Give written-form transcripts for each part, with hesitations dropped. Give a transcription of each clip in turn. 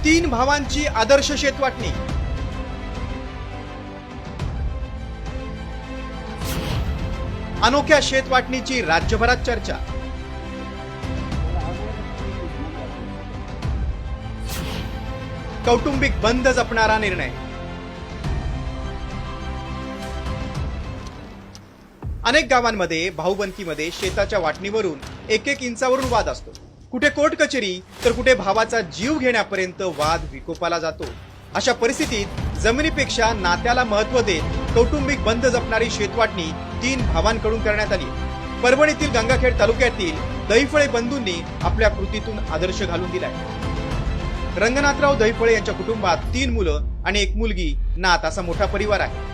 तीन भावांची आदर्श शेतवाटणी। अनोख्या शेतवाटणीची राज्यभरात चर्चा। कौटुंबिक बंध जपणारा निर्णय। अनेक गावांमध्ये भाऊबंदकीमध्ये शेताच्या वाटणीवरून एक इंचावरून वाद असतो। कुठे कोर्ट कचेरी तर कुठे भावाचा जीव घेण्यापर्यंत वाद विकोपाला जातो। अशा परिस्थितीत जमिनीपेक्षा नात्याला महत्त्व देत कौटुंबिक बंध जपणारी शेतवाटणी तीन भावांकडून करण्यात आली। परभणीतील गंगाखेड तालुक्यातील दहिफळे बंधूंनी आपल्या कृतीतून आदर्श घालून दिलाय। रंगनाथराव दहिफळे यांच्या कुटुंबात 3 मुलं आणि 1 मुलगी नात असा मोठा परिवार आहे।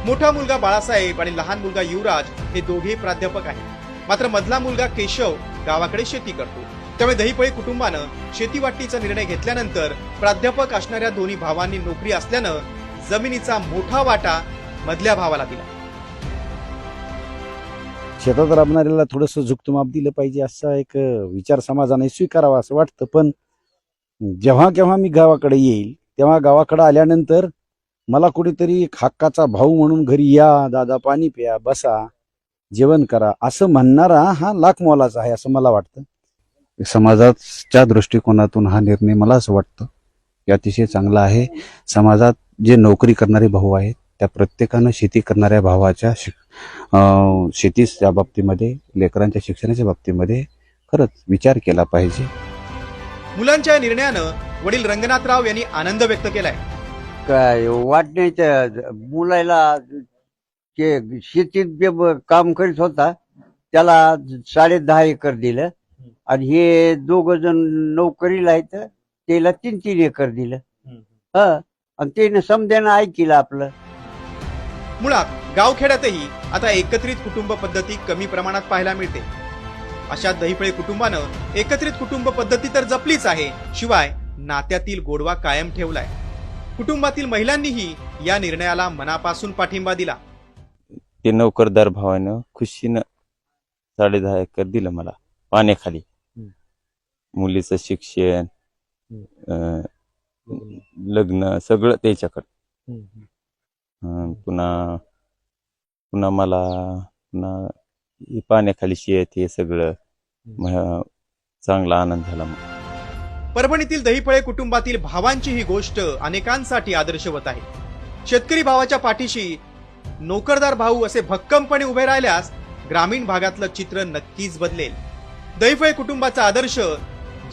मोठा मुलगा बाळासाहेब आणि लहान मुलगा युवराज हे दोघे प्राध्यापक आहेत। मात्र मधला मुलगा केशव गावाकडे शेती करतो। त्यामुळे दहिफळे कुटुंबानं शेती वाटणीचा निर्णय घेतल्यानंतर प्राध्यापक असणाऱ्या दोन्ही भावांनी नोकरी असल्यानं जमिनीचा मोठा वाटा मधल्या भावाला दिला। शेतात राबणाऱ्याला थोडंसं झुकतं दिलं पाहिजे असा एक विचार समाजाने स्वीकारावा असं वाटतं। पण जेव्हा केव्हा मी गावाकडे येईल तेव्हा गावाकडे आल्यानंतर मला कुठेतरी हक्काचा भाऊ म्हणून घरी या, दादा पाणी प्या, बसा, जेवण करा असं म्हणणारा हा लाख मोलाचा आहे असं मला वाटतं। समाजाच्या दृष्टिकोनातून हा निर्णय मला असं वाटतं की अतिशय चांगला आहे। समाजात जे नोकरी करणारे भाऊ आहेत त्या प्रत्येकानं शेती करणाऱ्या भावाच्या शेतीच्या बाबतीमध्ये, लेकरांच्या शिक्षणाच्या बाबतीमध्ये खरंच विचार केला पाहिजे। मुलांच्या निर्णयानं वडील रंगनाथराव यांनी आनंद व्यक्त केलाय। काय वाटण्याच्या मुलाला जे शेतीत जे काम करीत होता त्याला 10.5 एकर दिलं आणि हे 2 जण नोकरीला आहेत त्याला 3-3 एकर दिलं। आणि त्याने समजायला ऐकलं आपलं। मुळात गावखेड्यातही आता एकत्रित कुटुंब पद्धती कमी प्रमाणात पाहायला मिळते। अशा दहिफळे कुटुंबानं एकत्रित कुटुंब पद्धती तर जपलीच आहे, शिवाय नात्यातील गोडवा कायम ठेवलाय। कुटुंबातील महिलांनीही या निर्णयाला मनापासून पाठिंबा दिला। ते नोकरदार भावानं खुशीनं 10.5 एकर दिलं मला पाण्याखाली। मुलीचं शिक्षण, लग्न सगळं त्याच्याकडे। पुन्हा मला पाण्याखाली शेत हे सगळं चांगला आनंद झाला। परभणीतील दहिफळे कुटुंबातील भावांची ही गोष्ट अनेकांसाठी आदर्शवत आहे। शेतकरी भावाच्या पाठीशी नोकरदार भाऊ असे भक्कमपणे उभे राहिल्यास ग्रामीण भागातलं चित्र नक्कीच बदलेल। दहिफळे कुटुंबाचा आदर्श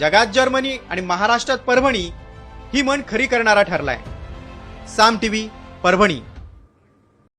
जगात जर्मनी आणि महाराष्ट्रात परभणी ही म्हण खरी करणारा ठरलाय। साम टीव्ही, परभणी।